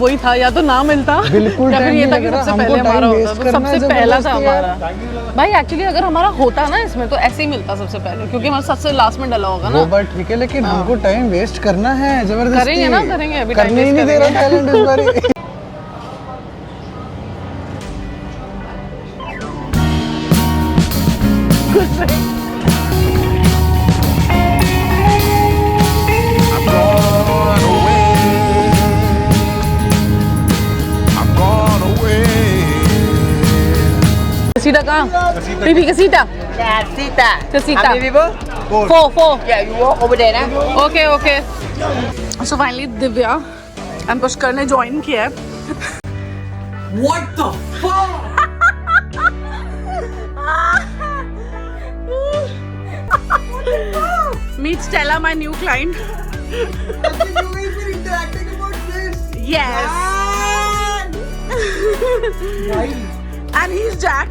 वही था, या तो ना मिलता बिल्कुल या फिर ये था कि सबसे पहले हमारा होता, तो सबसे पहला था हमारा। भाई एक्चुअली अगर हमारा होता ना इसमें तो ऐसे ही मिलता सबसे पहले, क्योंकि हमारा सबसे लास्ट में डला होगा ना। वो बात ठीक है, लेकिन हमको टाइम वेस्ट करना है जबरदस्ती। करेंगे ना, करेंगे, अभी करने ही नहीं दे रहा टैलेंट इस बारी। Casita कहाँ? Pipi casita. Casita. Casita. How many people? Four. Yeah, you walk over there ना. Okay. So finally Divya and Pushkar ने join किया है। What the fuck? Meet Stella, my new client. You guys been interacting about this. Yes. And he's Jack.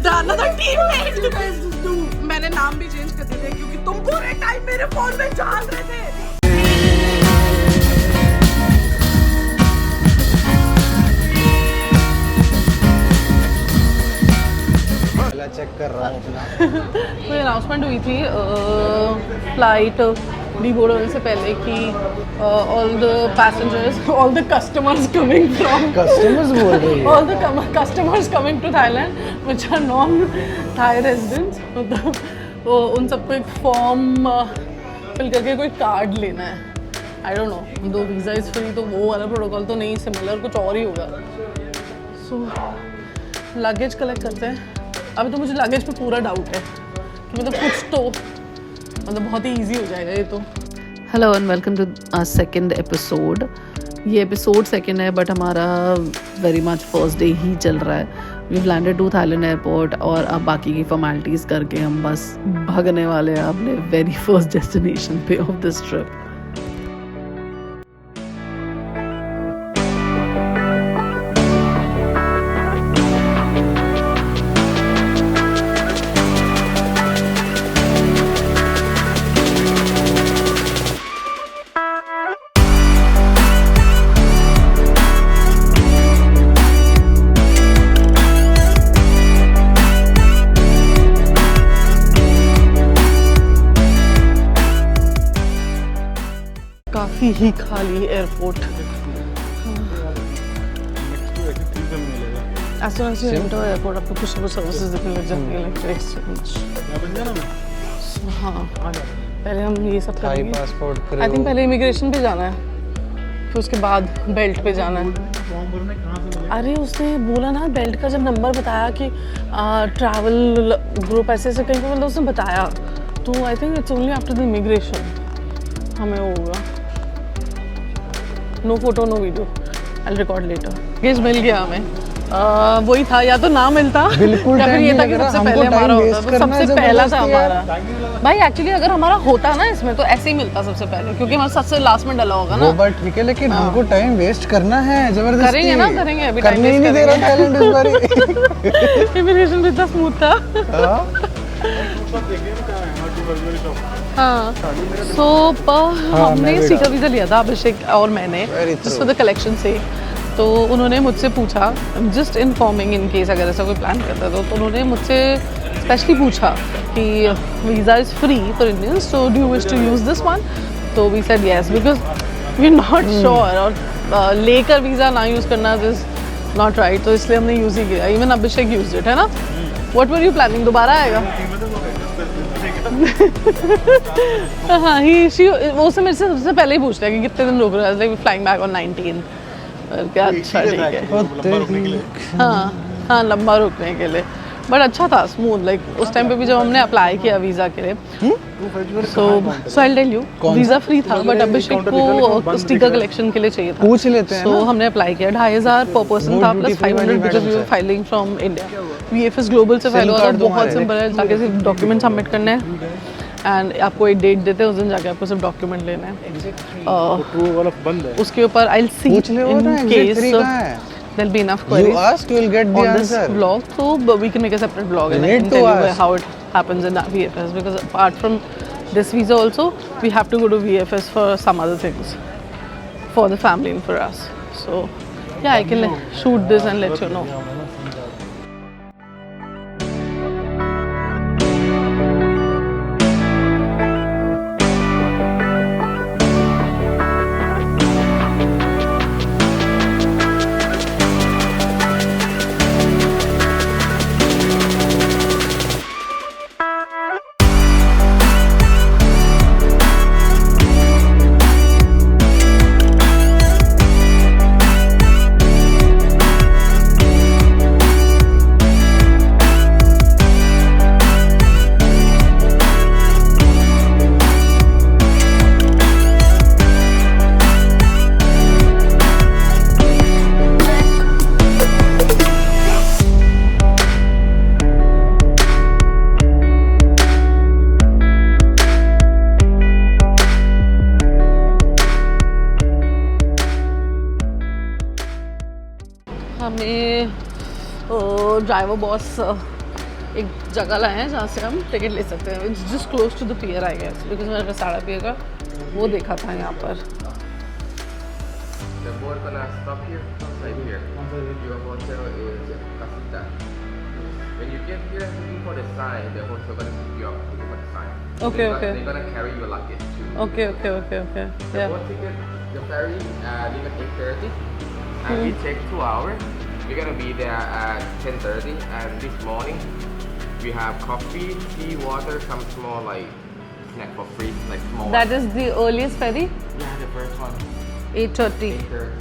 The another teammate. मैंने नाम भी change कर दिए थे क्योंकि तुम पूरे टाइम मेरे फोन में झाल रहे थे। चेक कर रहा हूँ अपना। कोई अनाउंसमेंट हुई थी फ्लाइट डिबोर्ड होने से पहले कि all the passengers, all the customers coming from, customers बोल रही है, all the customers coming to Thailand which are non Thai residents, मतलब वो उन सबको एक फॉर्म फिल करके कोई कार्ड लेना है। आई डोंट नो, दो वीज़ा इज़ फ्री, तो वो वाला प्रोटोकॉल तो नहीं, सिमिलर कुछ और ही होगा। सो लगेज कलेक्ट करते हैं। अभी तो मुझे लगेज पे पूरा डाउट है कि मतलब कुछ तो मतलब बहुत ही इजी हो जाएगा ये तो। Hello and welcome to second episode. ये एपिसोड सेकंड है बट हमारा वेरी मच फर्स्ट डे ही चल रहा है। We landed to Thailand airport और अब बाकी की फॉर्मेलिटीज़ करके हम बस भागने वाले हैं अपने वेरी फर्स्ट डेस्टिनेशन पे ऑफ दिस ट्रिप। काफ़ी ही खाली airport. As soon as you enter airport आपको कुछ ना कुछ सर्विसेज दिखने लग जाती है, लाइक एक्सचेंज। हाँ, पहले हम ये सब करेंगे। आई थिंक पहले इमिग्रेशन पे जाना है, फिर उसके बाद बेल्ट पे जाना है। अरे उसने बोला ना, बेल्ट का जब नंबर बताया कि ट्रैवल ग्रुप ऐसे ऐसे कहीं पे, मतलब उसने बताया, तो I think it's only after the immigration हमें वो होगा। No photo no video, I record later. Luggage मिल गया हमें। वही था, या तो ना मिलता बिल्कुल या फिर ये था कि सबसे पहले हमारा होता, तो सबसे पहला था हमारा। भाई एक्चुअली अगर हमारा होता ना इसमें तो ऐसे ही मिलता सबसे पहले, क्योंकि हमारा सबसे लास्ट में डला होगा ना। वो बात ठीक है, लेकिन हमको टाइम वेस्ट करना है जबरदस्ती। करेंगे ना, करेंगे, अभी करने ही नहीं दे रहा टैलेंट इस बारी। इमिग्रेशन भी इतना स्मूथ था। हाँ, सो हमने सीटा वीज़ा लिया था अभिषेक और मैंने, जिसको द कलेक्शन से। तो उन्होंने मुझसे पूछा, जस्ट इन्फॉर्मिंग इन केस अगर ऐसा कोई प्लान करता है तो उन्होंने मुझसे स्पेशली पूछा कि visa is free for Indians, so do you wish to use this one. तो we said yes because we are not sure, और लेकर वीज़ा ना यूज़ करना इज नॉट राइट, तो इसलिए हमने यूज़ ही किया। इवन अभिषेक यूज इट, है ना। व्हाट वर यू प्लानिंग, दोबारा आएगा? हाँ, वो उससे मेरे से सबसे पहले ही पूछ रहा है कि कितने दिन रुक रहा है, लाइक फ्लाइंग बैक ऑन 19। क्या अच्छा, ठीक है। हाँ, लंबा रुकने के लिए, बट अच्छा था, स्मूथ। लाइक उस टाइम पे भी जब हमने अप्लाई किया वीज़ा के लिए, so I tell you, visa free था बट अभिषेक को स्टिकर कलेक्शन के लिए चाहिए था। पूछ लेते हैं। सो हमने अप्लाई किया, 2500 पर पर्सन था, plus 500 because we were filing from India. VFS global से फाइल हुआ था, बहुत सिंपल है, जाके सिर्फ डॉक्यूमेंट सबमिट करने हैं एंड आपको एक डेट देते हैं, उस दिन जाके आपको सिर्फ डॉक्यूमेंट लेने हैं। उसके ऊपर I will see in case there'll be enough queries. You ask, you will get the on answer. this vlog, so we can make a separate vlog and I can tell you how it happens in VFS, because apart from this visa also we have to go to VFS for some other things. for the family and for us. So yeah, I can shoot this and let you know. हमें driver boss एक जगह लाए हैं जहाँ से हम ticket ले सकते हैं. It's just close to the pier I guess, because मैंने वसाड़ा पियर का वो देखा था यहाँ पर. The boat gonna stop here, right here. Your hotel is Casita. When you get here, looking for the sign. The hotel gonna pick you up. Looking for the sign. Okay, okay. They're gonna carry your luggage too. Okay. The Yeah. boat ticket, the ferry, leave at 8:30, and we take 2 hours. We're gonna be there at 10:30, and this morning we have coffee, tea, water, some small like snack for free, like small. That is the earliest ferry. Yeah, the first one. 8:30. 8:30.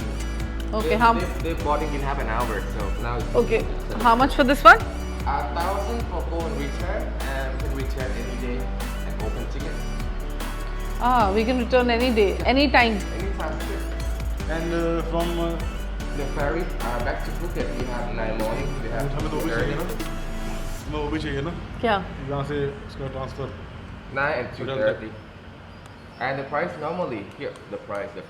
Okay, They boarding in half an hour, so now it's Okay. How much for this one? 1,000 for go and return, and can return any day and open ticket. We can return any day, any time. Anytime. Sure. And from The ferry back to Phuket, we have 9 morning. We have हमें तो वो भी चाहिए ना 2:30, हमें वो भी चाहिए ना क्या? यहाँ से उसका transfer 9 and 2:30. And the price normally here the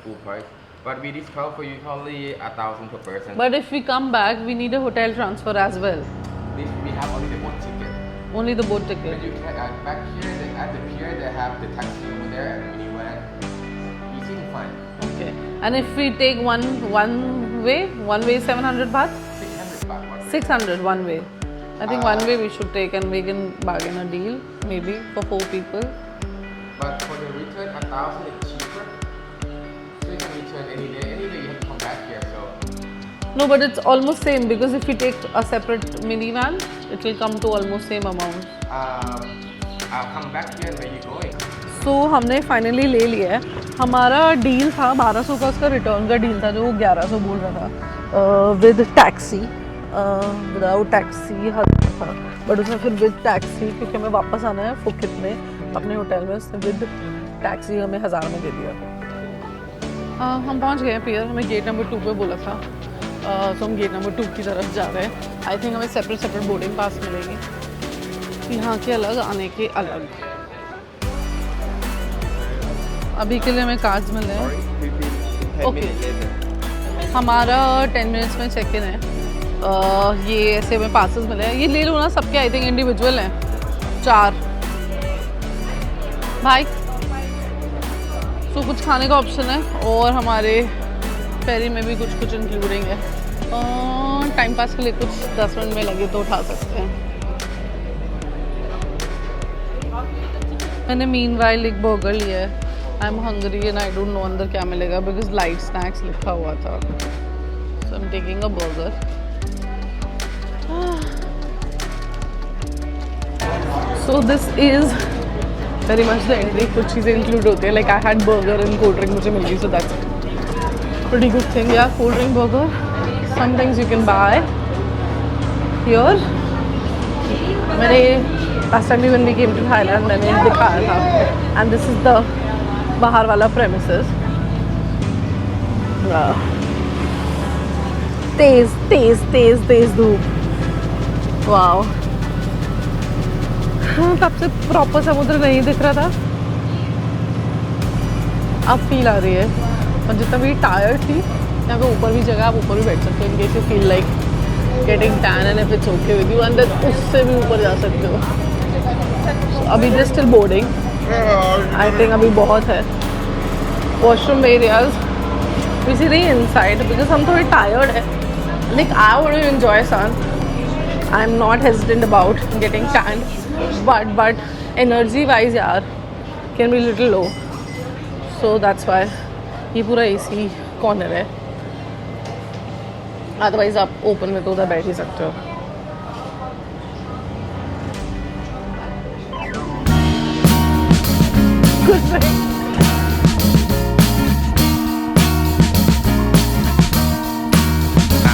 full price, but we discount for you only 1,000 per person. But if we come back, we need a hotel transfer as well. This we have only the boat ticket. Only the boat When ticket. you can back here, at the pier, they have the taxi over there and minivan. Easy to find. Okay. And if we take one way is 700 baht. 600 baht one way. 600 one way. I think one way we should take, and we can bargain a deal maybe for 4 people. But for the return, 1,000 is cheaper. So you can return any day. Any day you have to come back here. So No, but it's almost same because if we take a separate minivan, it will come to almost same amount. I'll come back here. Where you going? So हमने finally ले लिया है. हमारा deal था 1200 का, उसका return का deal था जो वो 1100 बोल रहा था विद टैक्सी. विदाउट टैक्सी 1000 था, बट उसने फिर विद टैक्सी, क्योंकि हमें वापस आना है फुकेट में अपने होटल में, उसने विद टैक्सी हमें 1000 में दे दिया. हम पहुंच गए हैं पियर. हमें गेट नंबर 2 पे बोला था, तो हम गेट नंबर 2 की तरफ जा रहे हैं. आई थिंक हमें सेपरेट बोर्डिंग पास मिलेंगे, यहाँ के अलग, आने के अलग. अभी के लिए हमें कार्ड्स मिले हैं. 10 Okay. minutes later. हमारा 10 मिनट्स में चेक इन है. ये ऐसे हमें पासेस मिले हैं. ये ले लो ना, सबके आई थिंक इंडिविजुअल हैं 4 भाई. सो कुछ खाने का ऑप्शन है, और हमारे फेरी में भी कुछ इंक्लूडिंग है. टाइम पास के लिए कुछ 10 मिनट में लगे तो उठा सकते हैं. मैंने मीनवाइल एक बर्गर लिया है. I am hungry and I don't know अंदर क्या मिलेगा बिकॉज लाइट स्नैक्स लिखा हुआ था. So I am taking a burger. So this is very much the entry. कुछ चीज़ें इंक्लूड होती है, like I had burger and cold drink मुझे मिल गई, so that's pretty good thing. Yeah, cold drink, burger. Some things you can buy here. मैंने last time when we came to Thailand मैंने दिखाया था. And this is the बाहर वाला premises. तेज धूप. वाओ. तब से प्रॉपर समुद्र नहीं दिख रहा था, अब फील आ रही है. और जितना भी टायर्ड थी, यहाँ पे ऊपर भी जगह, आप ऊपर भी बैठ सकते हो in case you feel like getting tan and if it's okay with you, अंदर उससे भी ऊपर जा सकते हो. So, अभी just still boarding. I think अभी बहुत है. Washroom areas basically inside because I'm थोड़ी tired है. Like I want to enjoy sun. I'm not hesitant about getting tanned, but energy wise यार can be little low. So that's why ये पूरा AC corner है. Otherwise आप open में तो उधर बैठ ही सकते हो.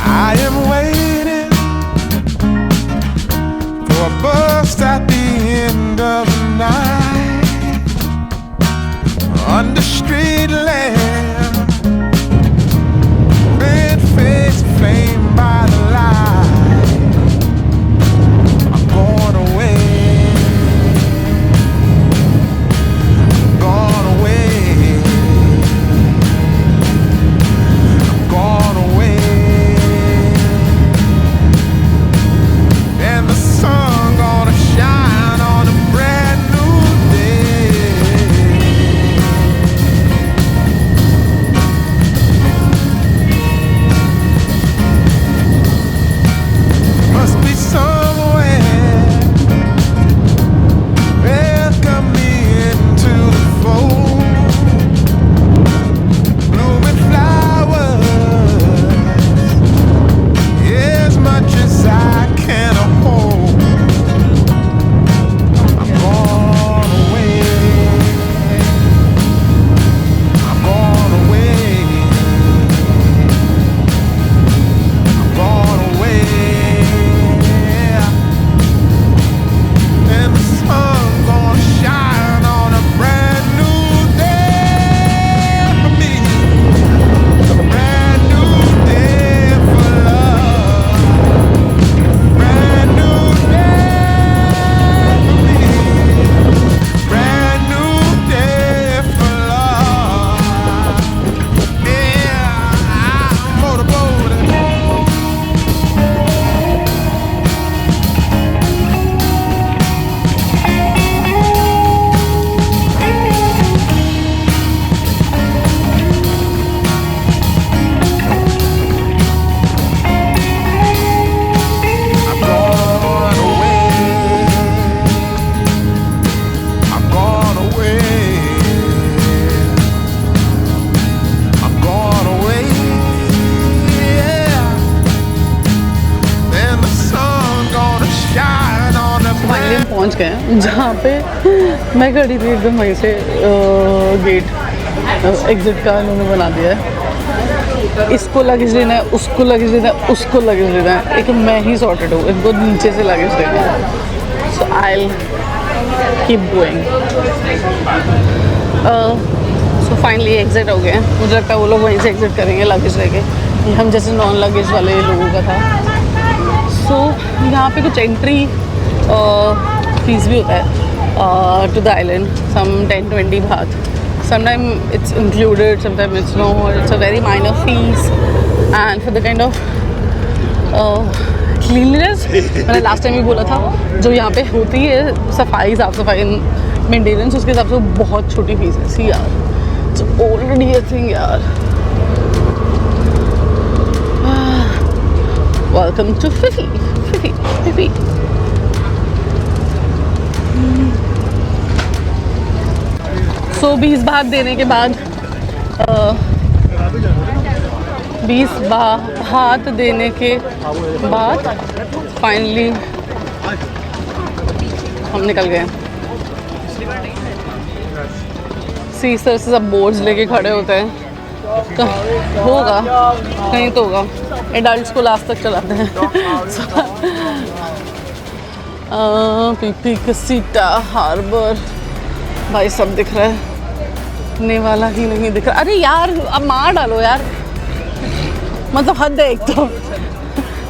I am waiting for a bus at the end of the night under street lamp, red face framed by the light. I'm going away. I'm going away. I'm going away. And the sun gonna shine on a brand new day. Must be somewhere welcome me into the fold. Blooming flowers, as much as I can hold. I'm gone away. I'm gone away. I'm gone away. And the sun gonna shine on a brand new day for me. A brand new day for love. Brand new day for me. Brand new day for love. Yeah, I'm motorboating. I'm gone away. I'm gone away. I'm gone away. Yeah. Then the sun gonna shine on the finally पहुंच गए हैं जहाँ पे मैं खड़ी थी एकदम वहीं से गेट एग्जिट का इन्होंने बना दिया है. इसको लगेज लेना है, उसको लगेज लेना है, उसको लगेज लेना है. एक मैं ही सॉर्टेड हूँ, इनको नीचे से लगेज लेना है. So I keep going. So finally exit हो गए हैं. मुझे लगता है वो लोग वहीं से एग्जिट करेंगे लगेज लेके. ये हम जैसे नॉन लगेज वाले लोगों का था. सो यहाँ पे कुछ एंट्री फीस भी होता है टू द आइलैंड. सम 10-20 बात. Sometimes it's included, sometimes it's not. It's a very minor fees. And for the kind of cleanliness, मैंने लास्ट टाइम भी बोला था, जो यहाँ पे होती है सफाई, साफ सफाई, मेंटेनेंस, उसके हिसाब से बहुत छोटी फीस है. सी यार, इट्स ऑलरेडी अ थिंग यार. Welcome to Phi Phi. Phi Phi Phi Phi. So 20 बात देने के बाद 20 बात देने के बाद फाइनली हम निकल गए. सी सर से सब बोर्ड्स लेके खड़े होते हैं. तो होगा कहीं तो होगा. एडल्ट को लास्ट तक चलाते हैं. पीपी कसीटा हार्बर भाई सब दिख रहा है. नेवाला ही नहीं दिख रहा. अरे यार अब मार डालो यार, मतलब हद है एक तो.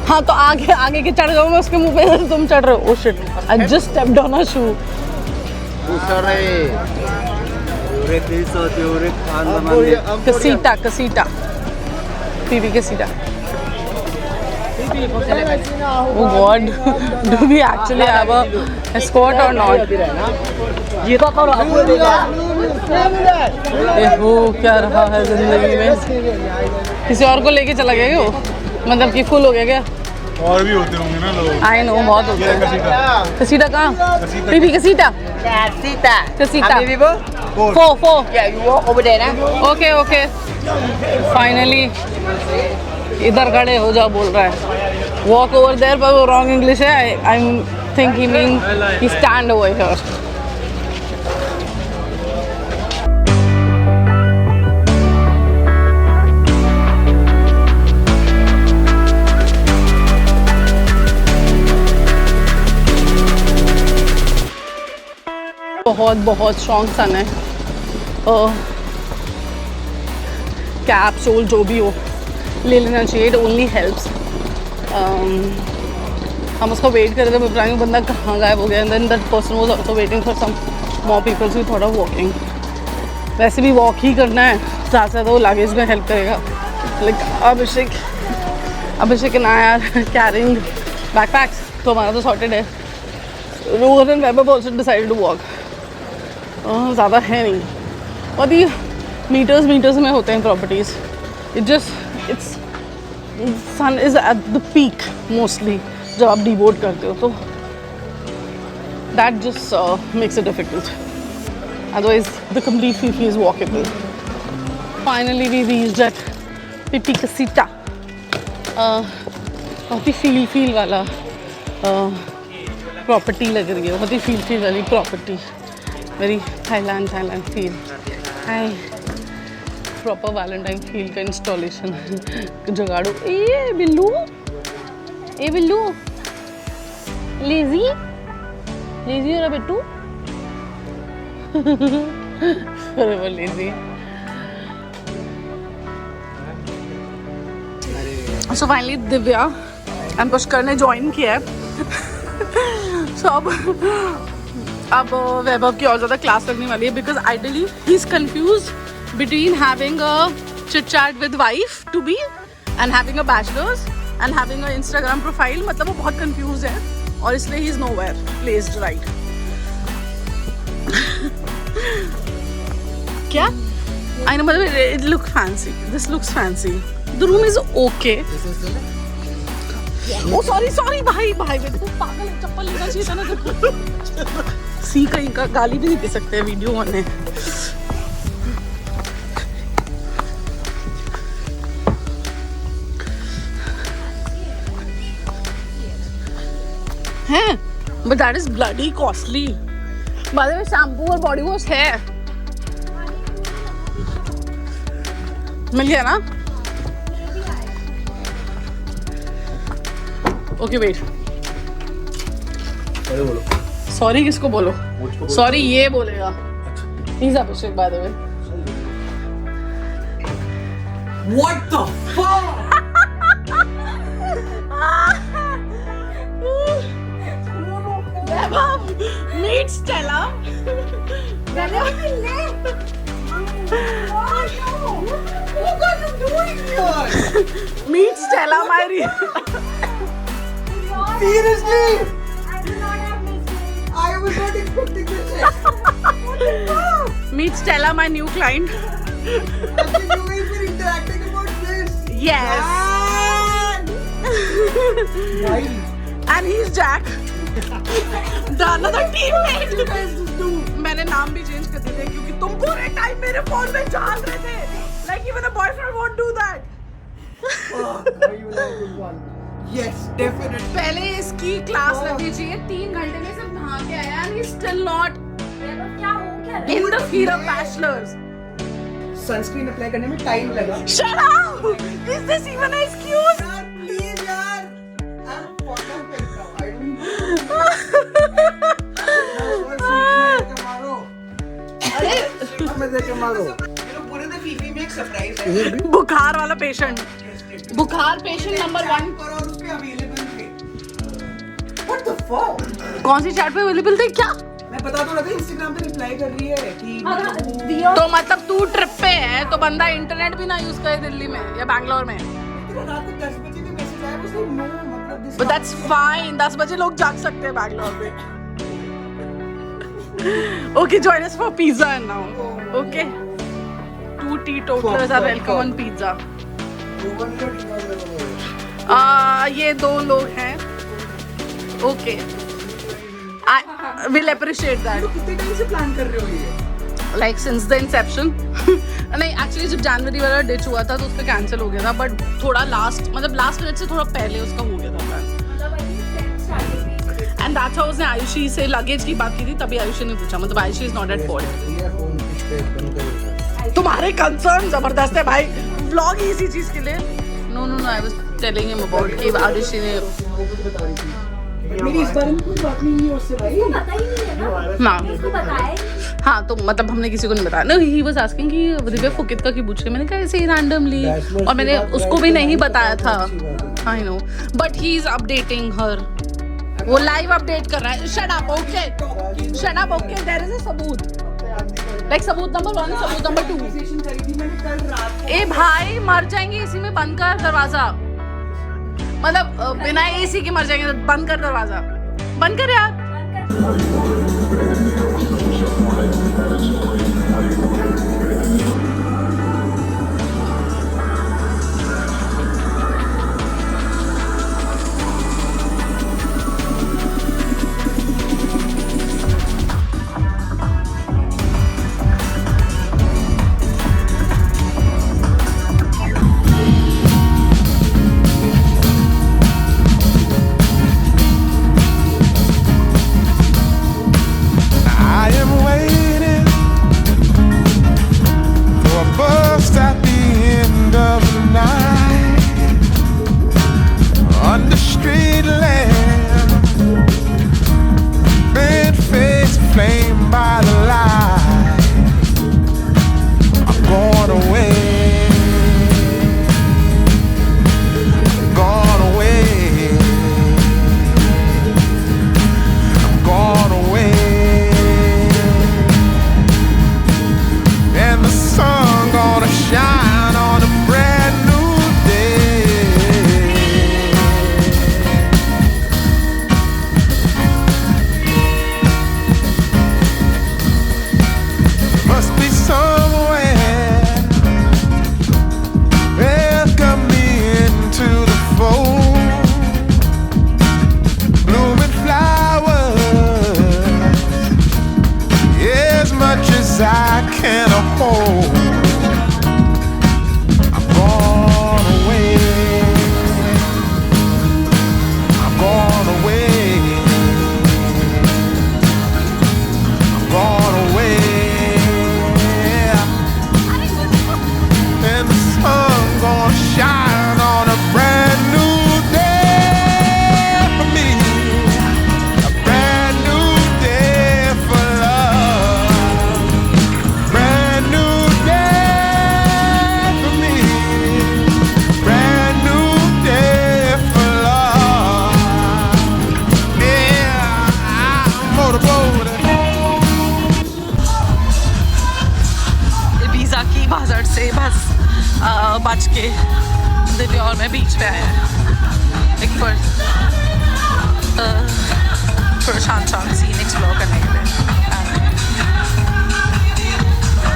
हाँ तो आगे आगे के चढ़ जाऊँ मैं उसके मुंह पे, तुम चढ़ रहे हो. Oh shit, I just stepped on a shoe. Casita Casita PP Casita. Oh God, do we actually have a escort or not? ये हो क्या रहा है जिंदगी में? किसी और को लेके चला गया क्यों? मतलब कि फुल हो गया क्या? और भी होते होंगे ना लोग। I know बहुत होते हैं। कसीटा कहाँ? PP कसीटा? कसीटा। Four. Yeah, you walk over there, ना? Okay. Finally इधर खड़े हो जा बोल रहा है। Walk over there पर वो wrong English है। I'm thinking he stand over here. बहुत स्ट्रॉन्ग सन है। कैप्सूल जो भी हो ले लेना चाहिए, इट ओनली हेल्प्स। हम उसका वेट कर रहे थे, बताएंगे बंदा कहाँ गायब हो गया। And then that person was also waiting for some more people, so थोड़ा वॉकिंग। वैसे भी वॉक ही करना है, ज़्यादा से ज़्यादा वो लगेज में हेल्प करेगा। Like Abhishek and I are carrying backpacks, तो हमारा तो सॉर्टेड है। Rohan and Vaibhav also decided to walk. ज़्यादा है नहीं, और ये मीटर्स में होते हैं properties. It's sun is at the peak mostly जब आप डिवोट करते हो, तो that just makes it difficult. Otherwise the complete Phi Phi is walkable. Finally we reached at PP Casita. बहुत ही फील वाला प्रॉपर्टी लग रही है, बहुत ही फील वाली property. Very Thailand feel. Hi, proper Valentine feel का इंस्टॉलेशन जुगाड़ू। ए बिल्लू लेजी हो रहा बेटू। वो lazy. So finally Divya and Pushkar ने ज्वाइन किया है। सो अब वैभव की और ज़्यादा क्लास लगने वाली है, because ideally he is confuse between having a chit chat with wife to be and having a bachelors and having a Instagram profile. मतलब वो बहुत कन्फ्यूज है और इसलिए he is nowhere placed right. क्या आई नो, मतलब it look fancy, this looks fancy, the room is okay. Oh sorry भाई मेरे को पागल है, चप्पल लेना चाहिए था ना। सी कहीं का गाली भी नहीं दे सकते, वीडियो ऑन है। हैं but that is bloody costly. By the way shampoo और बॉडी वॉश है, मिल गया ना? ओके वेट, सॉरी किसको बोलो? सॉरी ये बोलेगा। He's Abhishek, by the way. What the fuck? Vaibhav, meet Stella. What are you doing here? Meet Stella, my Seriously? I was not expecting this shit. Meet Stella, my new client. Have you guys been interacting about this? Yes. Why? And he's Jack. The another teammate. मैंने नाम भी change कर दिए थे क्योंकि तुम पूरे time मेरे फोन में जान रहे थे. Like even a boyfriend won't do that. Yes, definitely. पहले इसकी क्लास लगनी चाहिए, 3 घंटे में सिर्फ नहा के आया and he's still not in the field of bachelors. Sunscreen apply करने में time लगा. Shut up! Is this even an excuse? यार please यार. I'm fucking pissed off. I don't know. पूरे दिन फीफी में एक सरप्राइज है. बुखार वाला पेशेंट. बुखार पेशेंट नंबर 1. और उस पे अवेलेबल थे. What the fuck? कौन सी चैट पे अवेलेबल थे क्या? मैं बता दूं ना, इंस्टाग्राम पे रिप्लाई कर रही है कि तो मतलब तू ट्रिप पे है तो बंदा इंटरनेट भी ना यूज करे दिल्ली में या बैंगलोर में. रात को 10 बजे भी message I was like, no, मतलब this. But that's fine. 10 बजे लोग जाग सकते हैं बैंगलोर में. Okay, join us for pizza now. Okay. 2 teetotalers are welcome on pizza. ये 2 लोग हैं. Okay. I will appreciate that. कितने टाइम से प्लान कर रहे हो ये? Like since the inception. नहीं एक्चुअली जब जनवरी वाला डिच हुआ था तो उस पर कैंसिल हो गया था बट थोड़ा लास्ट मिनट से थोड़ा पहले उसका हो गया था प्लान. एंड दैट्स हाउ उसने आयुषी से लगेज की बात की थी तभी आयुषी ने पूछा मतलब Ayushi is not at fault. तुम्हारे कंसर्न जबरदस्त है भाई व्लॉग ही इसी चीज के लिए. No I was telling him about कि आयुषी ने मेरी इस बारे में कोई बात नहीं हुई उससे भाई. पता ही नहीं है ना. इसको बताया. हाँ तो मतलब हमने किसी को नहीं बताया. नो ही वाज आस्किंग कि दिव्या फुकित का की पूछ रही. मैंने कहा ऐसे ही रैंडमली और मैंने उसको भी नहीं बताया था. I know but he is updating her. वो लाइव अपडेट कर रहा है. Shut up okay there is a सबूत. लाइक सबूत नंबर 1 सबूत नंबर 2. करी थी मैंने कल रात को. ए भाई मर जाएंगे इसी में. बंद कर दरवाजा. मतलब बिना एसी के मर जाएंगे. बंद कर दरवाजा. बंद कर यार. I am waiting for a bus at the end of the night under street lamp, bed face flamed by the light. I'm going away, gone away. I'm gone away. And the sun gonna shine on a brand new day. Must be somewhere welcome me into the fold. Blooming flowers, as much as I can hold. I'm gone away. I'm gone away. I'm gone away. And the sun gonna shine on a brand new day for me. A brand new day for love. Brand new day for me. Brand new day for love. Yeah, I'm motorboating. Visa की बाजार से बस बच के दिल्ली और मैं बीच पे आया है एक पर शांत सीन एक्सप्लोर करने के लिए.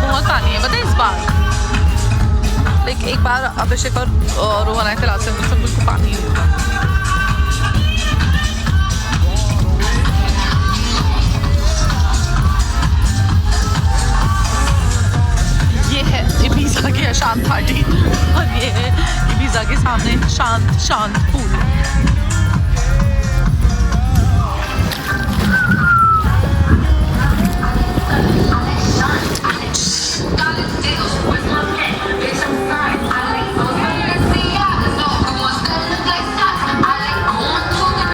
बहुत पानी है पता है इस बार. लाइक एक बार अभिषेक और रोहन आए थे लास्ट टाइम तो सब बिल्कुल पानी ही होता. ये है इबीजा की अशांत पार्टी और ये है इबीजा के सामने शांत पूल.